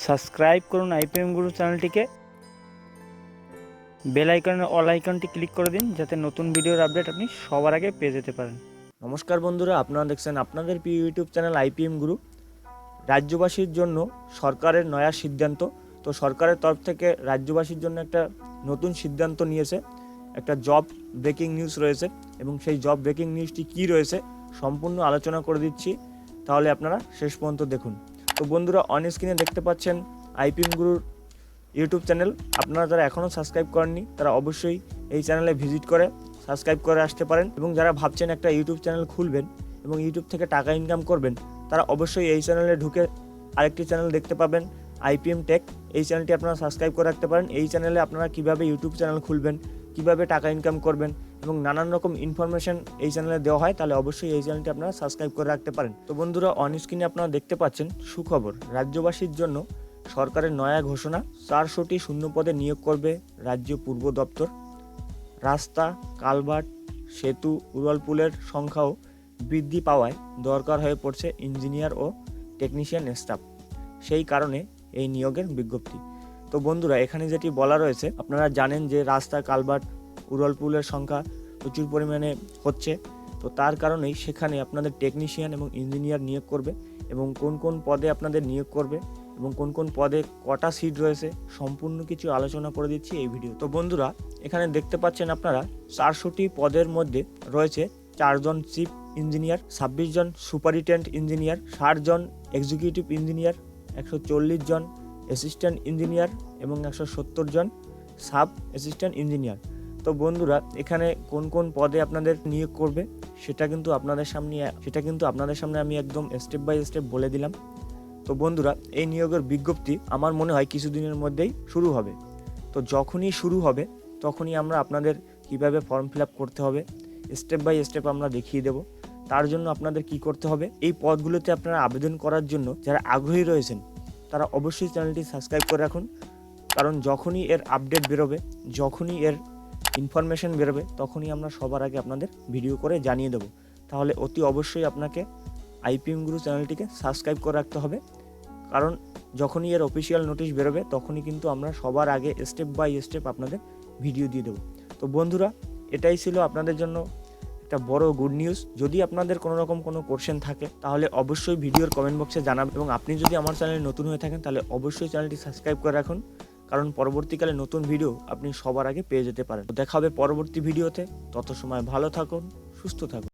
Subscribe করুন IPM গুরু চ্যানেলটিকে, bell আইকনের অল আইকনটি ক্লিক করে দিন যাতে নতুন ভিডিওর আপডেট আপনি সবার আগে পেয়ে যেতে পারেন। নমস্কার বন্ধুরা, আপনারা দেখছেন আপনাদের প্রিয় ইউটিউব চ্যানেল আইপিএম গুরু। রাজ্যবাসীর জন্য সরকারের নয়া সিদ্ধান্ত। তো সরকারের তরফ থেকে রাজ্যবাসীর জন্য একটা নতুন সিদ্ধান্ত নিয়েছে, একটা জব ব্রেকিং নিউজ রয়েছে এবং সেই জব ব্রেকিং নিউজটি কী রয়েছে সম্পূর্ণ আলোচনা করে দিচ্ছি, তাহলে আপনারা শেষ পর্যন্ত দেখুন। তো বন্ধুরা, অন স্ক্রিনে দেখতে পাচ্ছেন আইপিএম গুরুর ইউটিউব চ্যানেল। আপনারা যারা এখনও সাবস্ক্রাইব করেননি তারা অবশ্যই এই চ্যানেলে ভিজিট করে সাবস্ক্রাইব করে আসতে পারেন, এবং যারা ভাবছেন একটা ইউটিউব চ্যানেল খুলবেন এবং ইউটিউব থেকে টাকা ইনকাম করবেন তারা অবশ্যই এই চ্যানেলে ঢুকে আরেকটি চ্যানেল দেখতে পাবেন, আইপিএম টেক। এই চ্যানেলটি আপনারা সাবস্ক্রাইব করে রাখতে পারেন। এই চ্যানেলে আপনারা কীভাবে ইউটিউব চ্যানেল খুলবেন, কীভাবে টাকা ইনকাম করবেন এবং নানান রকম ইনফরমেশন এই চ্যানেলে দেওয়া হয়, তাহলে অবশ্যই এই চ্যানেলটি আপনারা সাবস্ক্রাইব করে রাখতে পারেন। তো বন্ধুরা, অন স্ক্রিনে আপনারা দেখতে পাচ্ছেন সুখবর, রাজ্যবাসীর জন্য সরকারের নয়া ঘোষণা। 400টি শূন্য পদে নিয়োগ করবে রাজ্য পূর্ব দপ্তর। রাস্তা, কালভার্ট, সেতু, উড়ালপুলের সংখ্যাও বৃদ্ধি পাওয়ায় দরকার হয়ে পড়ছে ইঞ্জিনিয়ার ও টেকনিশিয়ান স্টাফ। সেই কারণে এই নিয়োগের বিজ্ঞপ্তি। তো বন্ধুরা, এখানে যেটি বলা রয়েছে, আপনারা জানেন যে রাস্তা, কালভার্ট, উড়ালপুলের সংখ্যা প্রচুর পরিমাণে হচ্ছে। তো তার কারণেই সেখানে আপনাদের টেকনিশিয়ান এবং ইঞ্জিনিয়ার নিয়োগ করবে, এবং কোন কোন পদে আপনাদের নিয়োগ করবে এবং কোন কোন পদে কটা সিট রয়েছে সম্পূর্ণ কিছু আলোচনা করে দিচ্ছি এই ভিডিও। তো বন্ধুরা, এখানে দেখতে পাচ্ছেন আপনারা 400টি পদের মধ্যে রয়েছে 4 জন চিফ ইঞ্জিনিয়ার, 26 জন সুপারিনটেন্ডেন্ট ইঞ্জিনিয়ার, 60 জন এক্সিকিউটিভ ইঞ্জিনিয়ার, 140 জন অ্যাসিস্ট্যান্ট ইঞ্জিনিয়ার এবং 170 জন সাব অ্যাসিস্ট্যান্ট ইঞ্জিনিয়ার। তো বন্ধুরা, এখানে কোন কোন পদে আপনাদের নিয়োগ করবে সেটা কিন্তু আপনাদের সামনে আমি একদম স্টেপ বাই স্টেপ বলে দিলাম। তো বন্ধুরা, এই নিয়োগের বিজ্ঞপ্তি আমার মনে হয় কিছুদিনের মধ্যেই শুরু হবে। তো যখনই শুরু হবে তখনই আমরা আপনাদের কিভাবে ফর্ম ফিল আপ করতে হবে স্টেপ বাই স্টেপ আমরা দেখিয়ে দেব। তার জন্য আপনাদের কি করতে হবে, এই পদগুলোতে আপনারা আবেদন করার জন্য যারা আগ্রহী রয়েছেন তারা অবশ্যই চ্যানেলটি সাবস্ক্রাইব করে রাখুন, কারণ যখনই এর আপডেট বেরোবে, যখনই এর ইনফরমেশন বেরোবে, তখনই আমরা সবার আগে আপনাদের ভিডিও করে জানিয়ে দেব। তাহলে অতি অবশ্যই আপনাকে আইপিএম গুরু চ্যানেলটিকে সাবস্ক্রাইব করে রাখতে হবে, কারণ যখনই এর অফিসিয়াল নোটিশ বেরোবে তখনই কিন্তু আমরা সবার আগে স্টেপ বাই স্টেপ আপনাদের ভিডিও দিয়ে দেবো। তো বন্ধুরা, এটাই ছিল আপনাদের জন্য একটা বড় গুড নিউজ। যদি আপনাদের কোনো রকম কোনো কোশ্চেন থাকে তাহলে অবশ্যই ভিডিওর কমেন্ট বক্সে জানাবেন, এবং আপনি যদি আমার চ্যানেলে নতুন হয়ে থাকেন তাহলে অবশ্যই চ্যানেলটি সাবস্ক্রাইব করে রাখুন, কারণ পরবর্তীকালে নতুন ভিডিও আপনি সবার আগে পেয়ে যেতে পারেন। দেখা হবে পরবর্তী ভিডিওতে। তত সময় ভালো থাকুন, সুস্থ থাকুন।